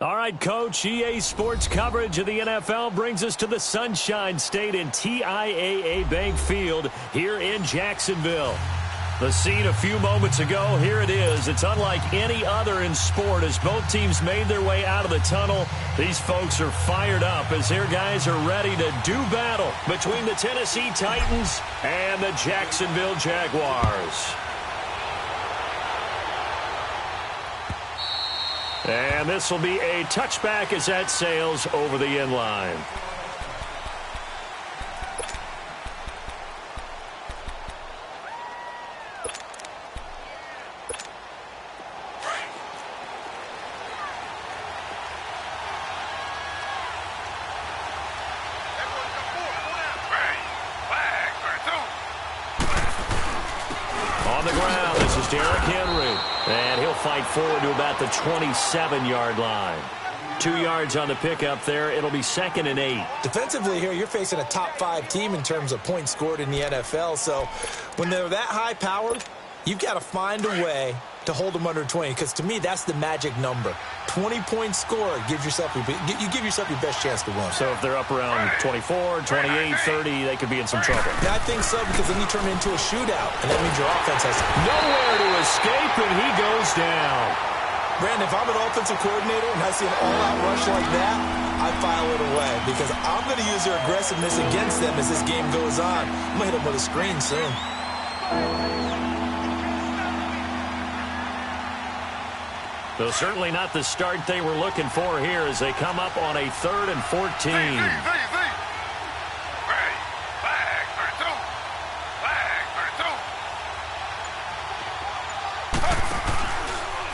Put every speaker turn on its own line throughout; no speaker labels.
All right, Coach, EA Sports coverage of the NFL brings us to the Sunshine State in TIAA Bank Field here in Jacksonville. The scene a few moments ago, here it is. It's unlike any other in sport as both teams made their way out of the tunnel. These folks are fired up as their guys are ready to do battle between the Tennessee Titans and the Jacksonville Jaguars. And this will be a touchback as that sails over the end line. On the ground, this is Derrick Henry. And he'll fight forward to about the 27-yard line. 2 yards on the pickup there. It'll be 2nd and 8.
Defensively here, you're facing a top-5 team in terms of points scored in the NFL. So when they're that high-powered, you've got to find a way to hold them under 20. Because to me, that's the magic number. 20 points scored gives yourself you give yourself your best chance to win.
So if they're up around 24, 28, 30, they could be in some trouble.
Yeah, I think so, because then you turn it into a shootout, and that means your offense has
nowhere to escape, and he goes down.
Brandon, if I'm an offensive coordinator and I see an all-out rush like that, I file it away, because I'm going to use their aggressiveness against them as this game goes on. I'm going to hit them with a screen soon.
So certainly not the start they were looking for here as they come up on a 3rd and 14.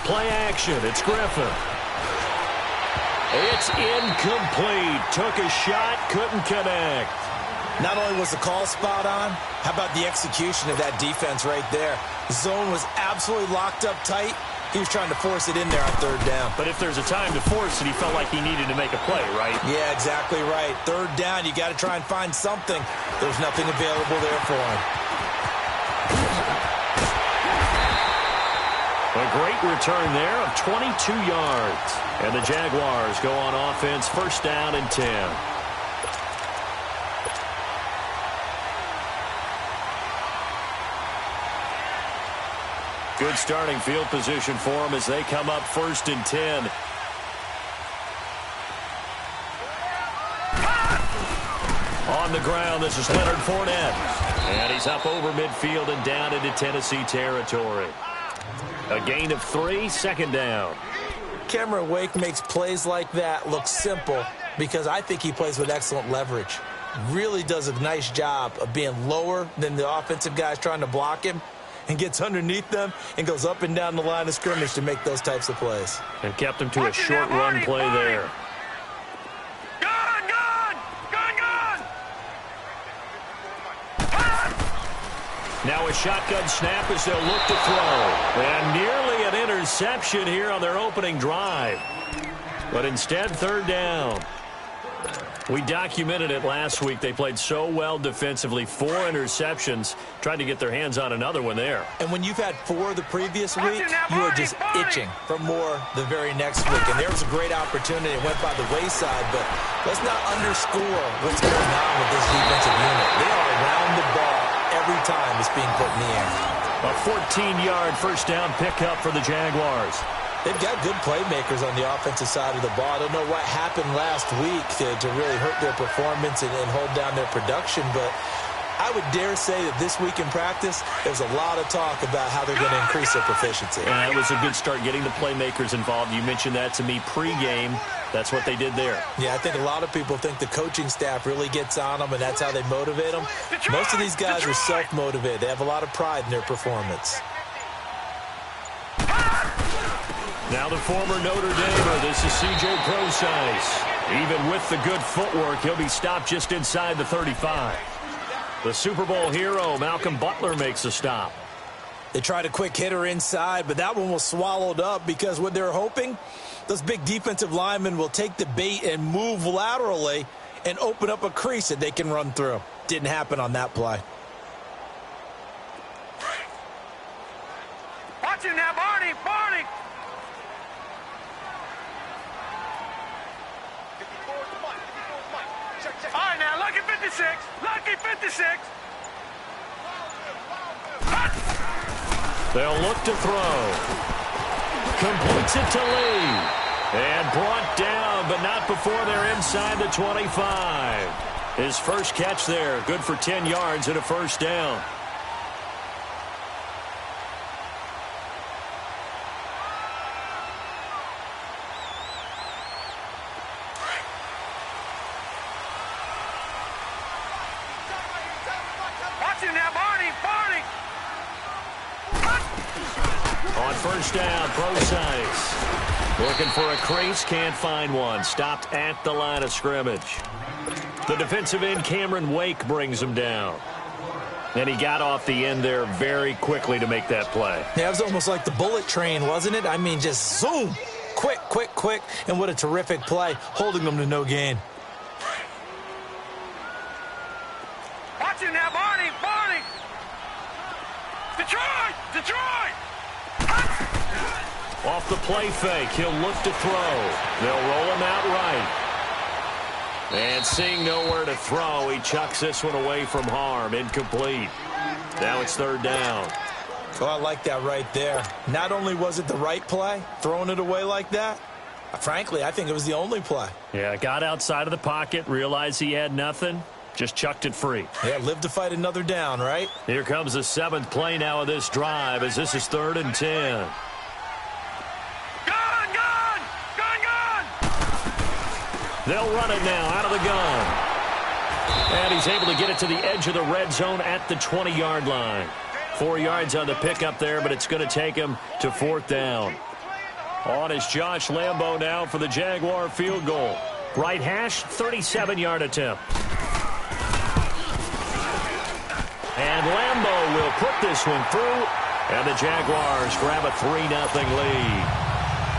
Play action. It's Griffin. It's incomplete. Took a shot, couldn't connect.
Not only was the call spot on, how about the execution of that defense right there? The zone was absolutely locked up tight. He was trying to force it in there on 3rd down.
But if there's a time to force it, he felt like he needed to make a play, right?
Yeah, exactly right. 3rd down, you got to try and find something. There's nothing available there for him.
A great return there of 22 yards. And the Jaguars go on offense, 1st down and 10. Good starting field position for them as they come up 1st and 10. On the ground, this is Leonard Fournette. And he's up over midfield and down into Tennessee territory. A gain of 3, 2nd down.
Cameron Wake makes plays like that look simple because I think he plays with excellent leverage. Really does a nice job of being lower than the offensive guys trying to block him, and gets underneath them and goes up and down the line of scrimmage to make those types of plays.
And kept him to a short run play there. Now a shotgun snap as they'll look to throw. And nearly an interception here on their opening drive. But instead, 3rd down. We documented it last week. They played so well defensively. 4 interceptions. Tried to get their hands on another one there.
And when you've had 4 the previous week, you are just itching for more the very next week. And there was a great opportunity. It went by the wayside, but let's not underscore what's going on with this defensive unit. They are around the ball every time it's being put in the air.
A 14-yard 1st down pickup for the Jaguars.
They've got good playmakers on the offensive side of the ball. I don't know what happened last week to really hurt their performance and hold down their production, but I would dare say that this week in practice, there's a lot of talk about how they're going to increase their proficiency.
And it was a good start getting the playmakers involved. You mentioned that to me pregame. That's what they did there.
Yeah, I think a lot of people think the coaching staff really gets on them, and that's how they motivate them. Most of these guys are self-motivated. They have a lot of pride in their performance.
Now the former Notre Damer, this is C.J. Prosise. Even with the good footwork, he'll be stopped just inside the 35. The Super Bowl hero, Malcolm Butler, makes a stop.
They tried a quick hitter inside, but that one was swallowed up because what they're hoping, those big defensive linemen will take the bait and move laterally and open up a crease that they can run through. Didn't happen on that play.
Watch him now, Barney! All right, now, lucky 56. Lucky 56.
They'll look to throw. Completes it to Lee. And brought down, but not before they're inside the 25. His first catch there, good for 10 yards and a first down.
Watch him now, Barney.
On first down, Procise. Looking for a crease, can't find one. Stopped at the line of scrimmage. The defensive end, Cameron Wake, brings him down. And he got off the end there very quickly to make that play.
Yeah, it was almost like the bullet train, wasn't it? I mean, just zoom. Quick. And what a terrific play, holding them to no gain.
Watch him now, Barney. Detroit.
Off the play fake, he'll look to throw. They'll roll him out right. And seeing nowhere to throw, he chucks this one away from harm. Incomplete. Now it's third down.
Oh, I like that right there. Not only was it the right play, throwing it away like that, frankly, I think it was the only play.
Yeah, got outside of the pocket, realized he had nothing, just chucked it free.
Yeah, live to fight another down, right?
Here comes the 7th play now of this drive as this is 3rd and 10. They'll run it now out of the gun. And he's able to get it to the edge of the red zone at the 20-yard line. 4 yards on the pickup there, but it's going to take him to 4th down. On is Josh Lambo now for the Jaguar field goal. Right hash, 37-yard attempt. And Lambo will put this one through, and the Jaguars grab a 3-0 lead.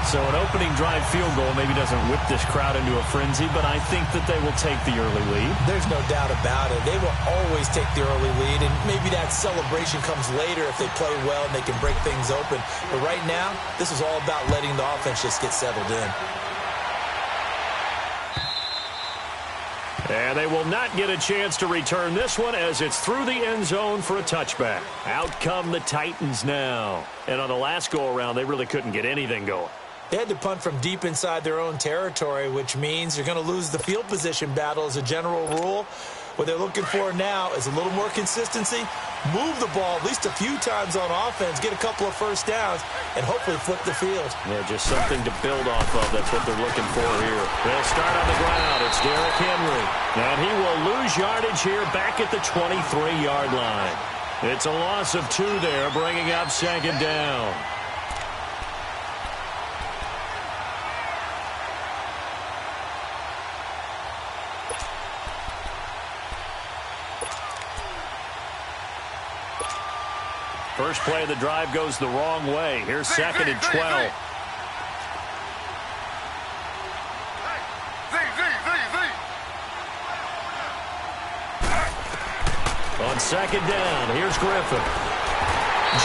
So an opening drive field goal maybe doesn't whip this crowd into a frenzy, but I think that they will take the early lead.
There's no doubt about it. They will always take the early lead, and maybe that celebration comes later if they play well and they can break things open. But right now, this is all about letting the offense just get settled in.
And they will not get a chance to return this one as it's through the end zone for a touchback. Out come the Titans now. And on the last go-around, they really couldn't get anything going.
They had to punt from deep inside their own territory, which means you're going to lose the field position battle as a general rule. What they're looking for now is a little more consistency, move the ball at least a few times on offense, get a couple of first downs, and hopefully flip the field.
Yeah, just something to build off of. That's what they're looking for here. They'll start on the ground. It's Derrick Henry. And he will lose yardage here back at the 23-yard line. It's a loss of 2 there, bringing up 2nd down. First play of the drive goes the wrong way. Here's 2nd and 12. On 2nd down, here's Griffin.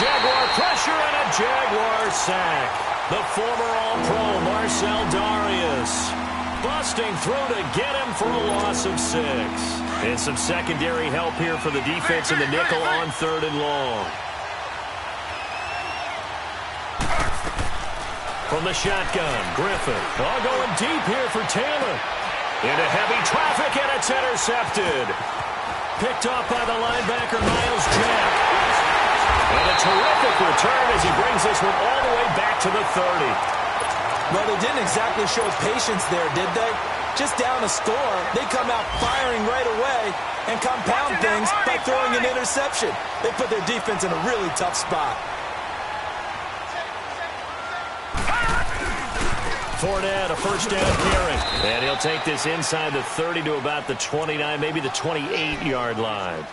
Jaguar pressure and a Jaguar sack. The former All-Pro Marcel Darius busting through to get him for a loss of 6. And some secondary help here for the defense in the nickel on 3rd and long. From the shotgun, Griffin. All going deep here for Taylor. Into heavy traffic, and it's intercepted. Picked off by the linebacker, Miles Jack. And a terrific return as he brings this one all the way back to the 30.
Well, they didn't exactly show patience there, did they? Just down a score, they come out firing right away and compound things by throwing an interception. They put their defense in a really tough spot.
Fournette, a first down carry. And he'll take this inside the 30 to about the 29, maybe the 28-yard line.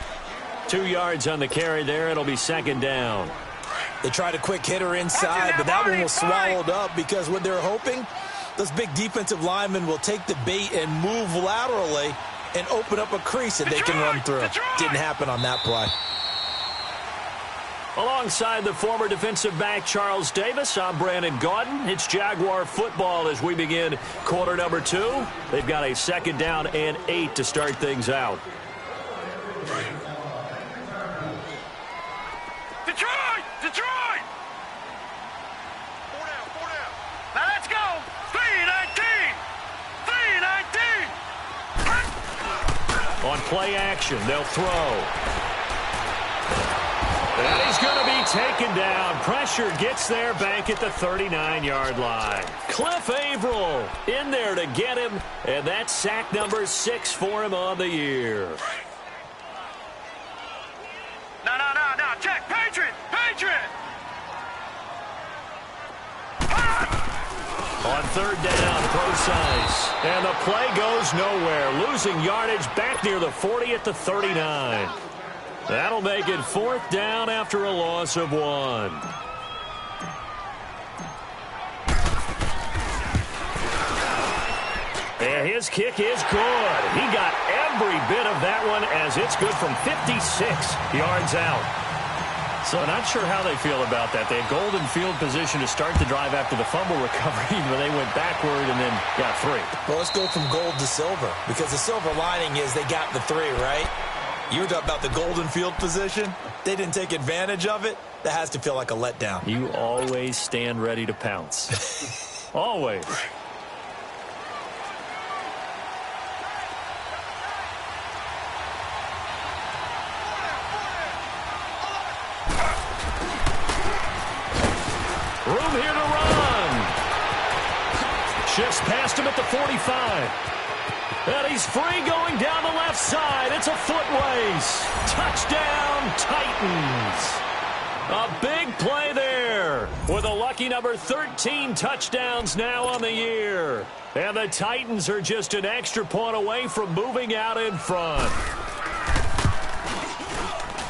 2 yards on the carry there. It'll be 2nd down.
They tried a quick hitter inside, but that one was swallowed up because what they're hoping, those big defensive linemen will take the bait and move laterally and open up a crease that they can run through. Didn't happen on that play.
Alongside the former defensive back Charles Davis, I'm Brandon Gaudin. It's Jaguar football as we begin quarter number 2. They've got a 2nd down and 8 to start things out.
Detroit! Detroit! 4 down, 4 down. Now let's go. 3-19. 3-19.
On play action, they'll throw. And he's going to be taken down. Pressure gets there back at the 39-yard line. Cliff Averill in there to get him, and that's sack number 6 for him on the year.
No. Check. Patriot.
On 3rd down, precise. And the play goes nowhere. Losing yardage back near the 40 at the 39. That'll make it 4th down after a loss of 1. And his kick is good. He got every bit of that one as it's good from 56 yards out. So not sure how they feel about that. They had golden field position to start the drive after the fumble recovery, but they went backward and then got 3.
Well, let's go from gold to silver, because the silver lining is they got the 3, right? You were talking about the golden field position. They didn't take advantage of it. That has to feel like a letdown.
You always stand ready to pounce. Always. Room here to run. Shifts past him at the 45. And he's free going down the left side. It's a foot race. Touchdown, Titans. A big play there with a lucky number 13 touchdowns now on the year. And the Titans are just an extra point away from moving out in front.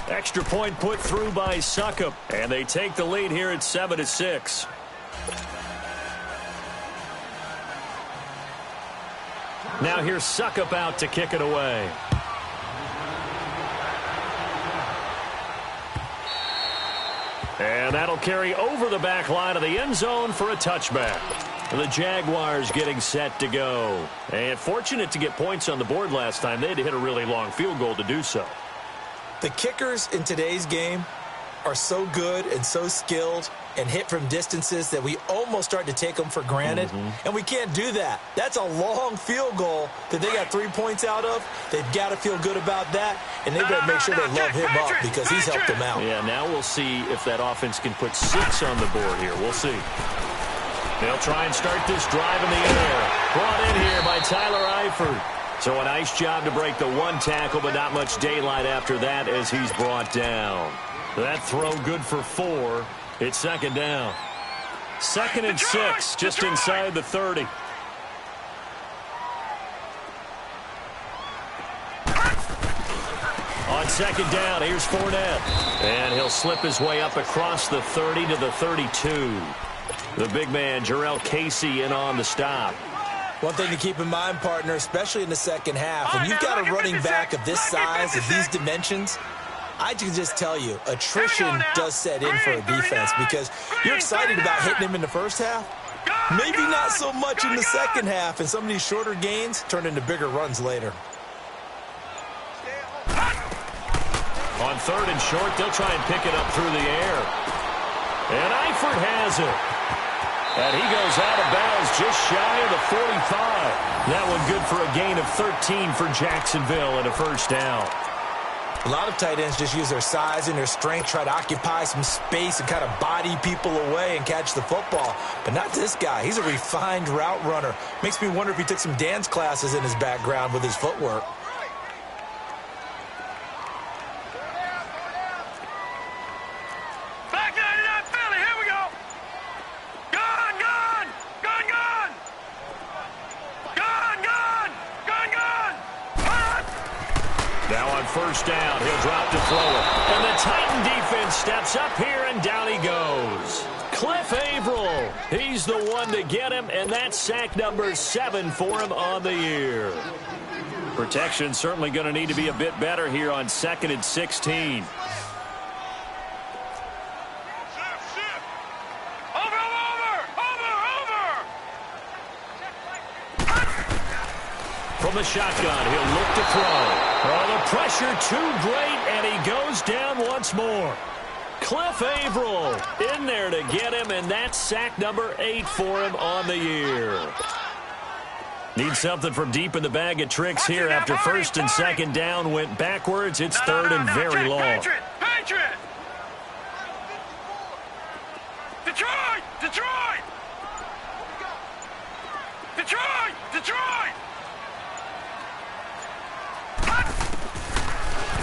Extra point put through by Suckup. And they take the lead here at 7-6. Now here's Suckup out to kick it away. And that'll carry over the back line of the end zone for a touchback. The Jaguars getting set to go. And fortunate to get points on the board last time. They had to hit a really long field goal to do so.
The kickers in today's game are so good and so skilled and hit from distances that we almost start to take them for granted. And we can't do that. That's a long field goal that they got 3 points out of. They've got to feel good about that, and they've got to make sure they love him up because he's helped them out.
Yeah, now we'll see if that offense can put 6 on the board here. We'll see. They'll try and start this drive in the air. Brought in here by Tyler Eifert. So a nice job to break the 1 tackle, but not much daylight after that as he's brought down. That throw good for 4. It's 2nd down. 2nd and 6, just inside the 30. On 2nd down, here's Fournette. And he'll slip his way up across the 30 to the 32. The big man, Jarrell Casey, in on the stop.
One thing to keep in mind, partner, especially in the second half, when you've got a running back of this size, of these dimensions, I can just tell you, attrition does set in for a defense because you're excited about hitting him in the first half. Maybe not so much in the second half, and some of these shorter gains turn into bigger runs later.
On 3rd and short, they'll try and pick it up through the air. And Eifert has it. And he goes out of bounds just shy of the 45. That one good for a gain of 13 for Jacksonville and a 1st down.
A lot of tight ends just use their size and their strength, try to occupy some space and kind of body people away and catch the football. But not this guy. He's a refined route runner. Makes me wonder if he took some dance classes in his background with his footwork.
Now on 1st down, he'll drop to throw it. And the Titan defense steps up here, and down he goes. Cliff Averill, he's the one to get him, and that's sack number 7 for him on the year. Protection certainly going to need to be a bit better here on 2nd and 16. from the shotgun. He'll look to throw. Oh, the pressure too great, and he goes down once more. Cliff Averill in there to get him, and that's sack number 8 for him on the year. Need something from deep in the bag of tricks here after first and second down went backwards. It's third and very long.
Patriot! Detroit! Detroit! Detroit! Detroit!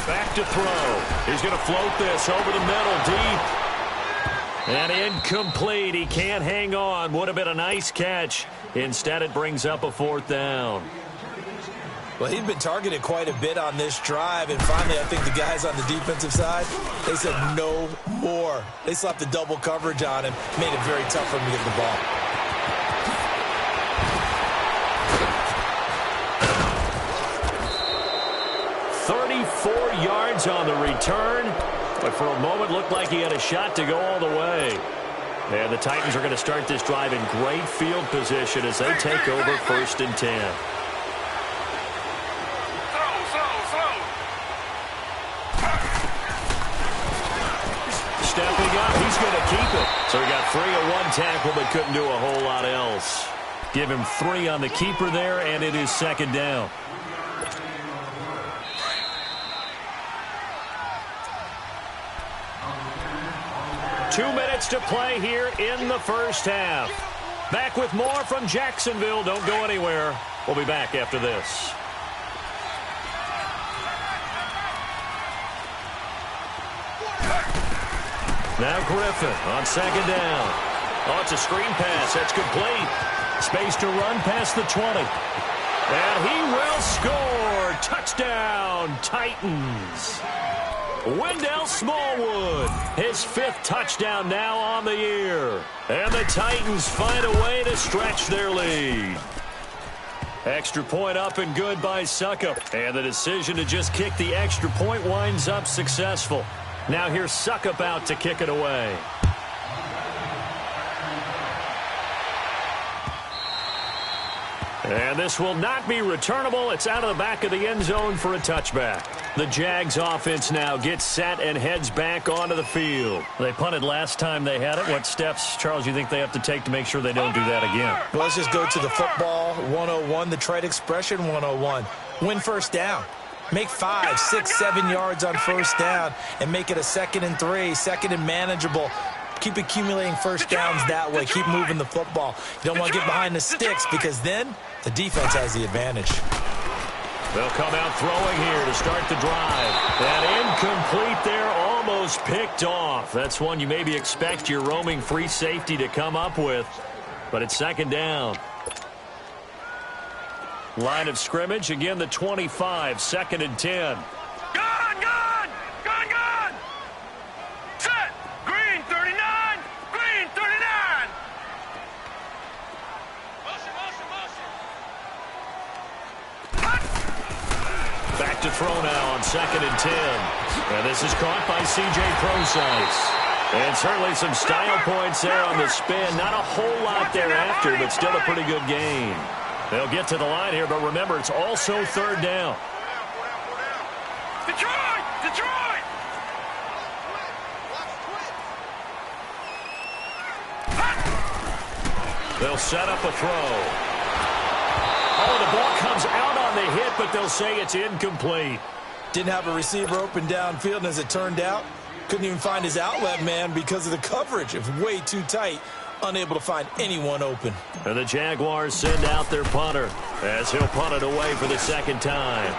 Back to throw. He's going to float this over the middle, deep. And incomplete. He can't hang on. Would have been a nice catch. Instead, it brings up a fourth down.
Well, he'd been targeted quite a bit on this drive, and finally I think the guys on the defensive side, they said no more. They slapped the double coverage on him, made it very tough for him to get the ball.
Yards on the return, but for a moment looked like he had a shot to go all the way. And the Titans are going to start this drive in great field position as they take over first and 10. Stepping up, he's going to keep it. So he got 3 on one tackle but couldn't do a whole lot else. Give him 3 on the keeper there, and it is second down. Two minutes to play here in the first half. Back with more from Jacksonville. Don't go anywhere. We'll be back after this. Now Griffin on second down. Oh, it's a screen pass. That's complete. Space to run past the 20. And he will score. Touchdown, Titans. Wendell Smallwood, his 5th touchdown now on the year. And the Titans find a way to stretch their lead. Extra point up and good by Succop. And the decision to just kick the extra point winds up successful. Now here's Succop out to kick it away. And this will not be returnable. It's out of the back of the end zone for a touchback. The Jags offense now gets set and heads back onto the field. They punted last time they had it. What steps, Charles, you think they have to take to make sure they don't do that again?
Well, let's just go to the football 101, the trade expression 101. Win first down. Make 5, 6, 7 yards on first down and make it a 2nd and 3, 2nd and manageable. Keep accumulating first downs that way. Keep moving the football. You don't want to get behind the sticks because then the defense has the advantage.
They'll come out throwing here to start the drive. That incomplete there, almost picked off. That's one you maybe expect your roaming free safety to come up with, but it's second down. Line of scrimmage, again the 25, 2nd and 10.
Set! Green 39! Green 39!
Back to throw now on 2nd and 10. And this is caught by C.J. Prosise. And certainly some style points there on the spin. Not a whole lot thereafter, but still a pretty good gain. They'll get to the line here, but remember, it's also third down.
Detroit! Detroit!
They'll set up a throw. Oh, the ball comes out on the hit, but they'll say it's incomplete.
Didn't have a receiver open downfield, and as it turned out, couldn't even find his outlet man because of the coverage. It was way too tight. Unable to find anyone open.
And the Jaguars send out their punter as he'll punt it away for the second time.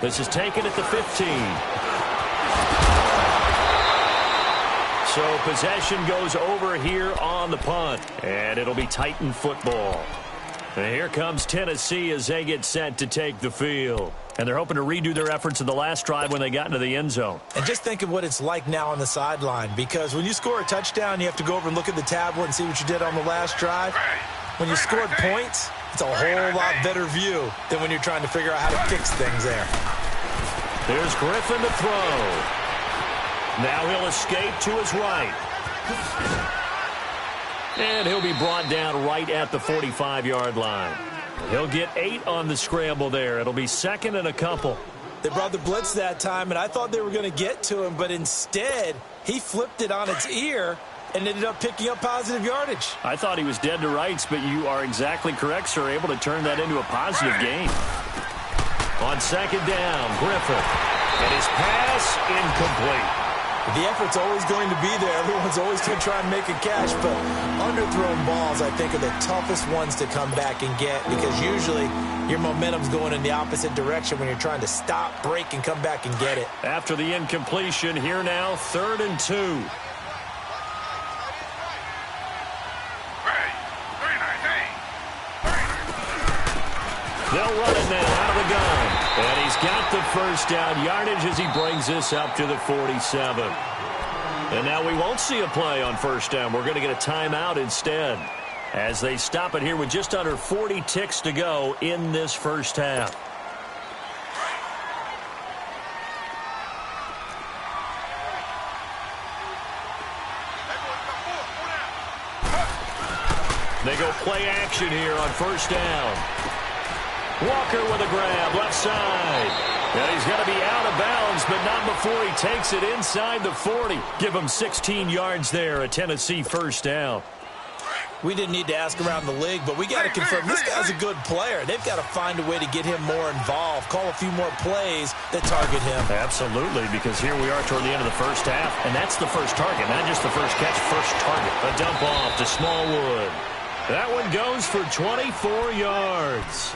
This is taken at the 15. So possession goes over here on the punt. And it'll be Titan football. And here comes Tennessee as they get set to take the field. And they're hoping to redo their efforts in the last drive when they got into the end zone.
And just think of what it's like now on the sideline, because when you score a touchdown, you have to go over and look at the tablet and see what you did on the last drive. When you scored points, it's a whole lot better view than when you're trying to figure out how to fix things there.
There's Griffin to throw. Now he'll escape to his right. And he'll be brought down right at the 45-yard line. He'll get 8 on the scramble there. It'll be second and a couple.
They brought the blitz that time, and I thought they were going to get to him, but instead he flipped it on its ear and ended up picking up positive yardage.
I thought he was dead to rights, but you are exactly correct, sir. Able to turn that into a positive gain. On second down, Griffin. And his pass incomplete.
The effort's always going to be there. Everyone's always going to try and make a catch, but underthrown balls, I think, are the toughest ones to come back and get because usually your momentum's going in the opposite direction when you're trying to stop, break, and come back and get it.
After the incompletion, here now, 3rd and 2. They'll run it now out of the gun. And he's got the first down yardage as he brings this up to the 47. And now we won't see a play on first down. We're going to get a timeout instead as they stop it here with just under 40 ticks to go in this first half. They go play action here on first down. Walker with a grab, left side. And he's going to be out of bounds, but not before he takes it inside the 40. Give him 16 yards there, a Tennessee first down.
We didn't need to ask around the league, but we got to confirm this guy's a good player. They've got to find a way to get him more involved, call a few more plays that target him.
Absolutely, because here we are toward the end of the first half, and that's the first target, not just the first catch, first target. A dump off to Smallwood. That one goes for 24 yards.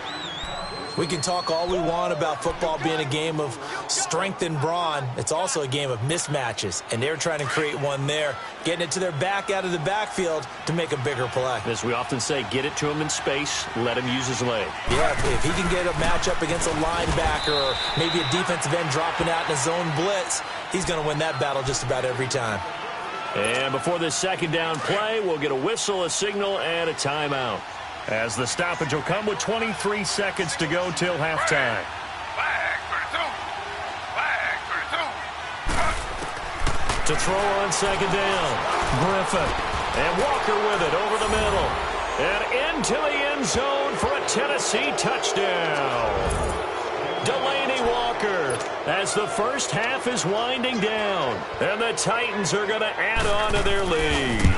We can talk all we want about football being a game of strength and brawn. It's also a game of mismatches, and they're trying to create one there, getting it to their back out of the backfield to make a bigger play.
As we often say, get it to him in space, let him use his leg.
Yeah, if he can get a matchup against a linebacker or maybe a defensive end dropping out in a zone blitz, he's going to win that battle just about every time.
And before this second down play, we'll get a whistle, a signal, and a timeout. As the stoppage will come with 23 seconds to go till halftime. To throw on second down, Griffin. And Walker with it over the middle. And into the end zone for a Tennessee touchdown. Delaney Walker as the first half is winding down. And the Titans are going to add on to their lead.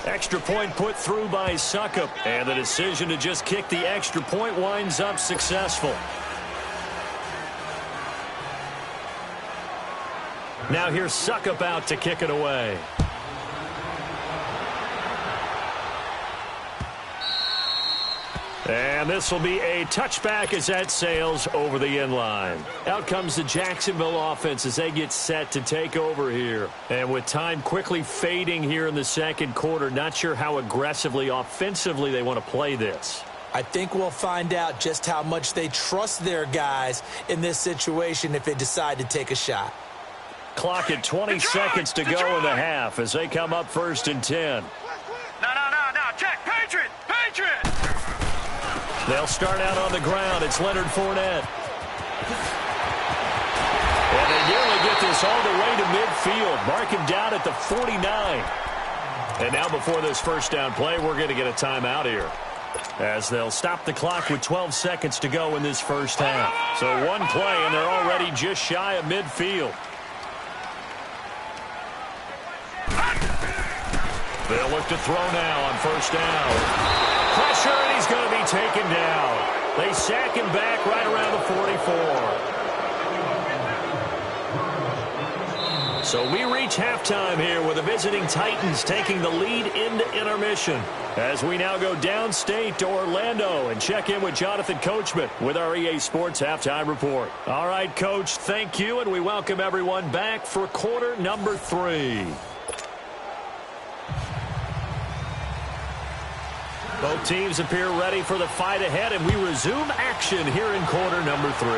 Extra point put through by Suckup. And the decision to just kick the extra point winds up successful. Now here's Suckup out to kick it away. And this will be a touchback as that sails over the end line. Out comes the Jacksonville offense as they get set to take over here. And with time quickly fading here in the second quarter, not sure how aggressively, offensively they want to play this.
I think we'll find out just how much they trust their guys in this situation if they decide to take a shot.
Clock at 20 seconds to go in the half as they come up 1st and 10.
No. Check. Patriot.
They'll start out on the ground. It's Leonard Fournette. And they nearly get this all the way to midfield. Mark him down at the 49. And now before this first down play, we're going to get a timeout here, as they'll stop the clock with 12 seconds to go in this first half. So one play, and they're already just shy of midfield. They'll look to throw now on first down. Pressure, and he's going to be taken down. They sack him back right around the 44. So we reach halftime here with the visiting Titans taking the lead into intermission. As we now go downstate to Orlando and check in with Jonathan Coachman with our EA Sports Halftime Report. All right, Coach, thank you, and we welcome everyone back for quarter number 3. Both teams appear ready for the fight ahead, and we resume action here in quarter number 3.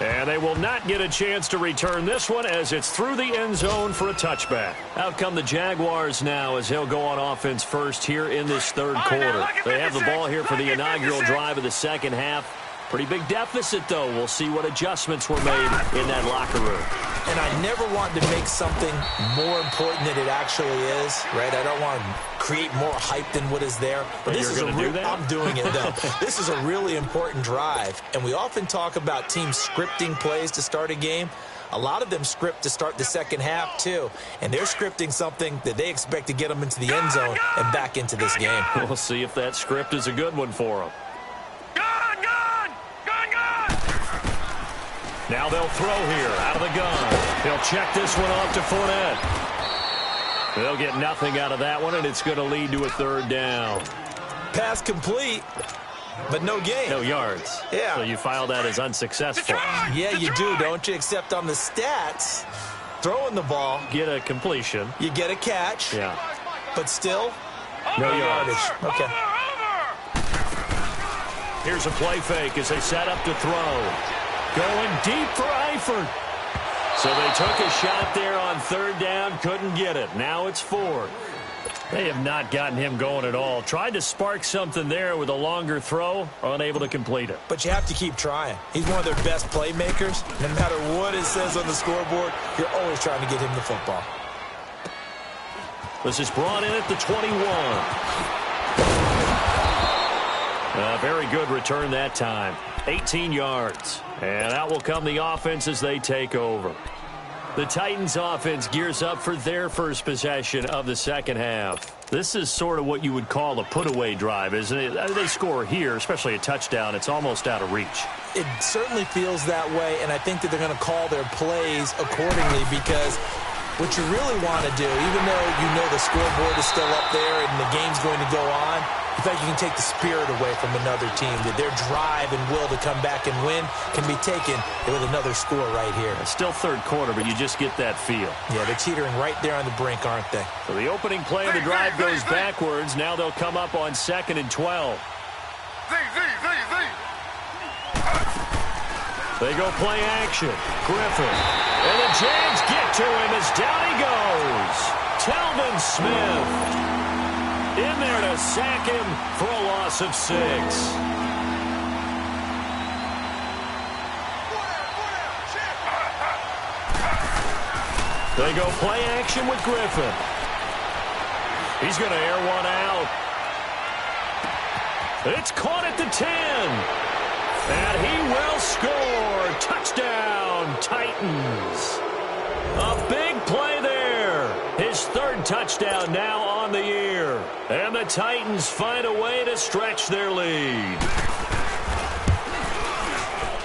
And they will not get a chance to return this one as it's through the end zone for a touchback. Out come the Jaguars now as he'll go on offense first here in this third quarter. They have the ball here for the inaugural drive of the second half. Pretty big deficit, though. We'll see what adjustments were made in that locker room.
And I never want to make something more important than it actually is, right? I don't want to create more hype than what is there. But this is I'm doing it, though. This is a really important drive. And we often talk about teams scripting plays to start a game. A lot of them script to start the second half, too. And they're scripting something that they expect to get them into the end zone and back into this game.
We'll see if that script is a good one for them. Now they'll throw here out of the gun. He'll check this one off to Fournette. They'll get nothing out of that one, and it's going to lead to a third down.
Pass complete, but no gain.
No yards.
Yeah.
So you file that as unsuccessful.
Yeah, you do, don't you? Except on the stats, throwing the ball.
Get a completion.
You get a catch.
Yeah.
But still,
no yardage.
Okay.
Here's a play fake as they set up to throw. Going deep for Eifert. So they took a shot there on third down, couldn't get it. Now it's fourth. They have not gotten him going at all. Tried to spark something there with a longer throw, unable to complete it.
But you have to keep trying. He's one of their best playmakers. No matter what it says on the scoreboard, you're always trying to get him the football.
This is brought in at the 21. A very good return that time. 18 yards. And out will come the offense as they take over. The Titans offense gears up for their first possession of the second half. This is sort of what you would call a put-away drive, isn't it? They score here, especially a touchdown. It's almost out of reach.
It certainly feels that way, and I think that they're going to call their plays accordingly because what you really want to do, even though you know the scoreboard is still up there and the game's going to go on, in fact, you can take the spirit away from another team. That their drive and will to come back and win can be taken with another score right here.
It's still third quarter, but you just get that feel.
Yeah, they're teetering right there on the brink, aren't they?
So the opening play of the drive goes backwards. Now they'll come up on 2nd and 12. They go play action. Griffin. And the Jags get to him as down he goes. Telvin Smith in there to sack him for a loss of 6. They go play action with Griffin. He's going to air one out. It's caught at the 10. And he will score. Touchdown, Titans. A big play there. His third touchdown now on the year. And the Titans find a way to stretch their lead.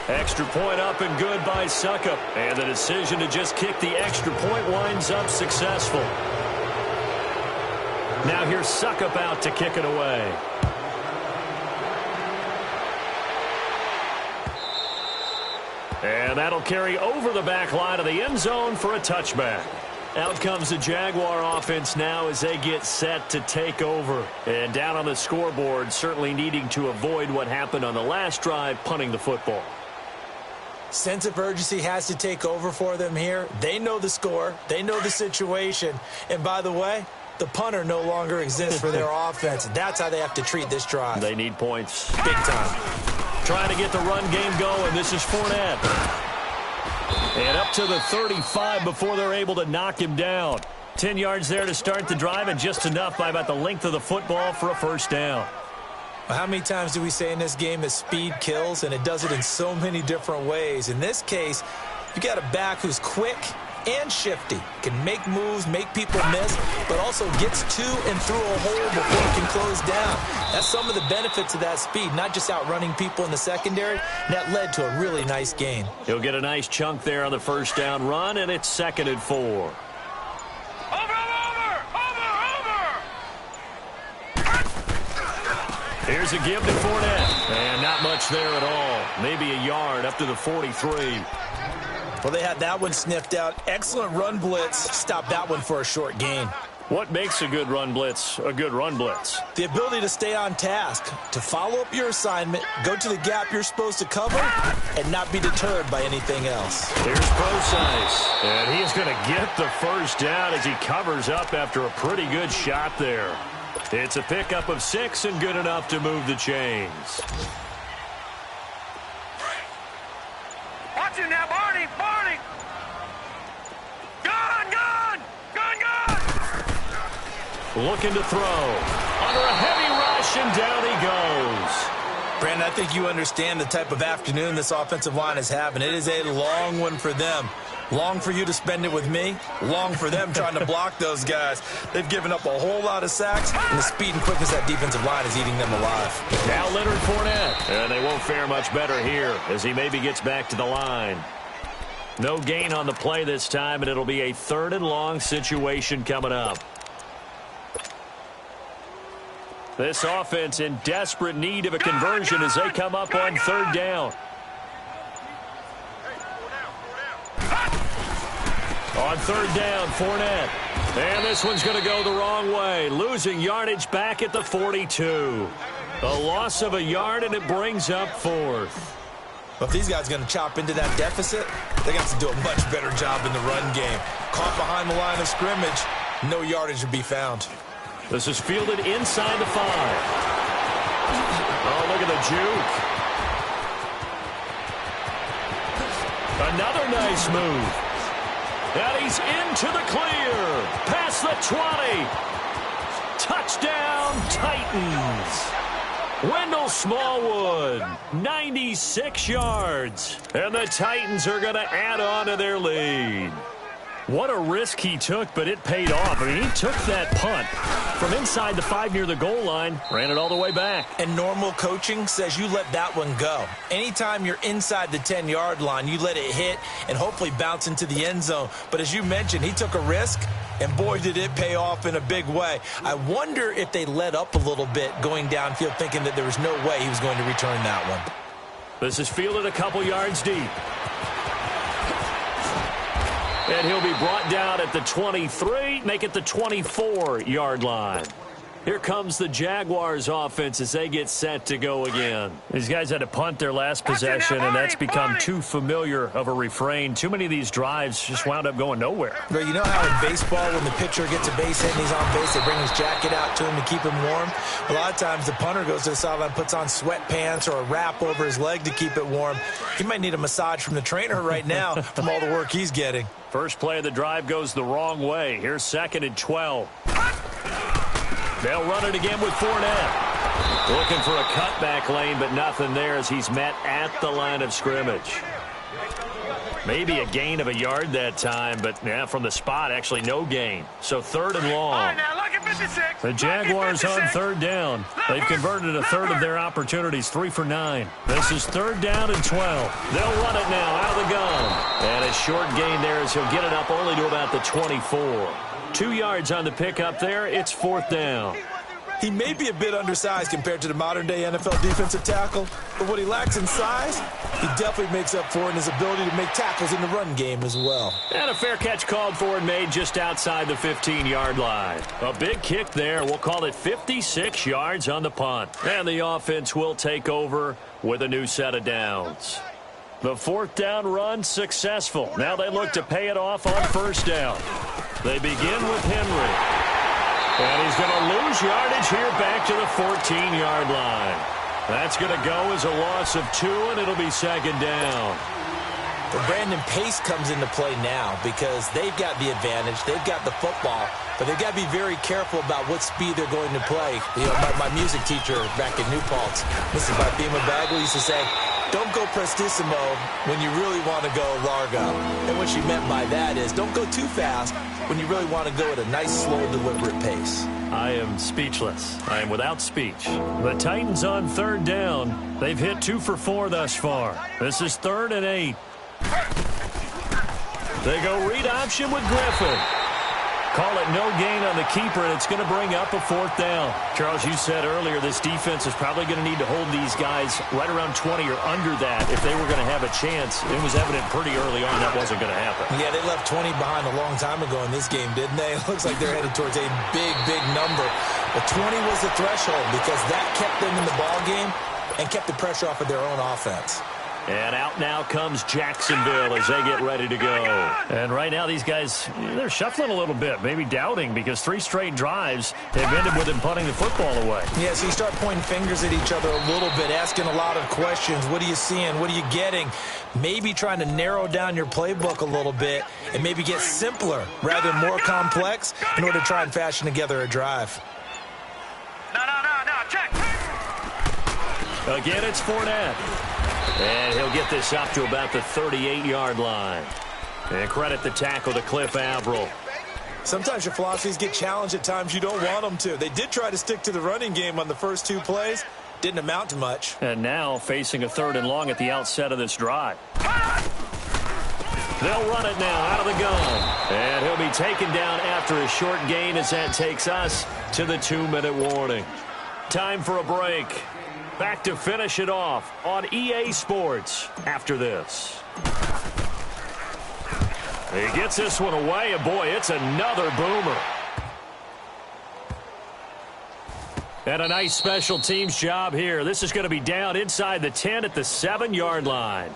Extra point up and good by Suckup. And the decision to just kick the extra point winds up successful. Now here's Suckup out to kick it away. And that'll carry over the back line of the end zone for a touchback. Out comes the Jaguar offense now as they get set to take over. And down on the scoreboard, certainly needing to avoid what happened on the last drive, punting the football.
Sense of urgency has to take over for them here. They know the score. They know the situation. And by the way, the punter no longer exists for their offense. That's how they have to treat this drive.
They need points.
Big time.
Trying to get the run game going. This is Fournette. And up to the 35 before they're able to knock him down. 10 yards there to start the drive, and just enough by about the length of the football for a first down.
How many times do we say in this game that speed kills, and it does it in so many different ways? In this case, you got a back who's quick and shifty, can make moves, make people miss, but also gets to and through a hole before it can close down. That's some of the benefits of that speed, not just outrunning people in the secondary. That led to a really nice gain.
He'll get a nice chunk there on the first down run, and it's 2nd and 4. Here's a give to Fournette, and not much there at all. Maybe a yard up to the 43.
Well, they had that one sniffed out. Excellent run blitz. Stopped that one for a short gain.
What makes a good run blitz a good run blitz?
The ability to stay on task, to follow up your assignment, go to the gap you're supposed to cover, and not be deterred by anything else.
Here's Procise, and he's going to get the first down as he covers up after a pretty good shot there. It's a pickup of 6 and good enough to move the chains.
Watch him now, Barney! Barney! Gun! Gun! Gun! Gun!
Looking to throw. Under a heavy rush, and down he goes.
Brandon, I think you understand the type of afternoon this offensive line is having. It is a long one for them. Long for you to spend it with me. Long for them trying to block those guys. They've given up a whole lot of sacks, and the speed and quickness of that defensive line is eating them alive.
Now Leonard Fournette. And they won't fare much better here as he maybe gets back to the line. No gain on the play this time, and it'll be a 3rd and long situation coming up. This offense in desperate need of a conversion as they come up on 3rd down. On 3rd down, Fournette. And this one's going to go the wrong way. Losing yardage back at the 42. A loss of a yard, and it brings up 4th.
Well, if these guys are going to chop into that deficit, they're going to have to do a much better job in the run game. Caught behind the line of scrimmage, no yardage to be found.
This is fielded inside the 5. Oh, look at the juke. Another nice move. And he's into the clear. Past the 20. Touchdown, Titans. Wendell Smallwood, 96 yards. And the Titans are going to add on to their lead. What a risk he took, but it paid off. I mean, he took that punt from inside the 5 near the goal line, ran it all the way back.
And normal coaching says you let that one go. Anytime you're inside the 10-yard line, you let it hit and hopefully bounce into the end zone. But as you mentioned, he took a risk, and boy, did it pay off in a big way. I wonder if they let up a little bit going downfield, thinking that there was no way he was going to return that one.
This is fielded a couple yards deep. And he'll be brought down at the 23, make it the 24-yard line. Here comes the Jaguars offense as they get set to go again. These guys had to punt their last possession, and that's become too familiar of a refrain. Too many of these drives just wound up going nowhere.
But you know how in baseball, when the pitcher gets a base hit and he's on base, they bring his jacket out to him to keep him warm? A lot of times the punter goes to the sideline, puts on sweatpants or a wrap over his leg to keep it warm. He might need a massage from the trainer right now from all the work he's getting.
First play of the drive goes the wrong way. Here's 2nd and 12. They'll run it again with Fournette. Looking for a cutback lane, but nothing there as he's met at the line of scrimmage. Maybe a gain of a yard that time, but yeah, from the spot, actually no gain. So 3rd and long.
All right, now look at 56.
The Jaguars on 3rd down. They've converted a 3rd of their opportunities, 3 for 9. This is 3rd down and 12. They'll run it now out of the gun. And a short gain there as he'll get it up only to about the 24. 2 yards on the pickup there. It's 4th down.
He may be a bit undersized compared to the modern-day NFL defensive tackle, but what he lacks in size, he definitely makes up for in his ability to make tackles in the run game as well.
And a fair catch called for and made just outside the 15-yard line. A big kick there. We'll call it 56 yards on the punt. And the offense will take over with a new set of downs. The 4th down run successful. Now they look to pay it off on 1st down. They begin with Henry. And he's going to lose yardage here back to the 14-yard line. That's going to go as a loss of 2, and it'll be 2nd down.
But Brandon, pace comes into play now because they've got the advantage. They've got the football, but they've got to be very careful about what speed they're going to play. You know, my music teacher back in New Paltz, Mrs. Bima Bagley, used to say, don't go prestissimo when you really want to go largo. And what she meant by that is don't go too fast when you really want to go at a nice, slow, deliberate pace.
I am speechless. I am without speech. The Titans on 3rd down. They've hit 2 for 4 thus far. This is 3rd and 8. They go read option with Griffin. Call it no gain on the keeper, and it's going to bring up a 4th down. Charles, you said earlier this defense is probably going to need to hold these guys right around 20 or under that if they were going to have a chance. It was evident pretty early on that wasn't going to happen.
Yeah, they left 20 behind a long time ago in this game, didn't they? It looks like they're headed towards a big, big number. But 20 was the threshold because that kept them in the ball game and kept the pressure off of their own offense.
And out now comes Jacksonville as they get ready to go. And right now these guys, they're shuffling a little bit, maybe doubting, because 3 straight drives have ended with them punting the football away.
Yeah, so you start pointing fingers at each other a little bit, asking a lot of questions. What are you seeing? What are you getting? Maybe trying to narrow down your playbook a little bit and maybe get simpler rather than more complex in order to try and fashion together a drive.
No, check.
Again, it's Fournette. And he'll get this up to about the 38-yard line. And credit the tackle to Cliff Averill.
Sometimes your philosophies get challenged at times you don't want them to. They did try to stick to the running game on the first 2 plays. Didn't amount to much.
And now facing a 3rd and long at the outset of this drive. They'll run it now out of the gun. And he'll be taken down after a short gain as that takes us to the 2-minute warning. Time for a break. Back to finish it off on EA Sports after this. He gets this one away, and boy, it's another boomer. And a nice special teams job here. This is going to be down inside the 10 at the 7-yard line.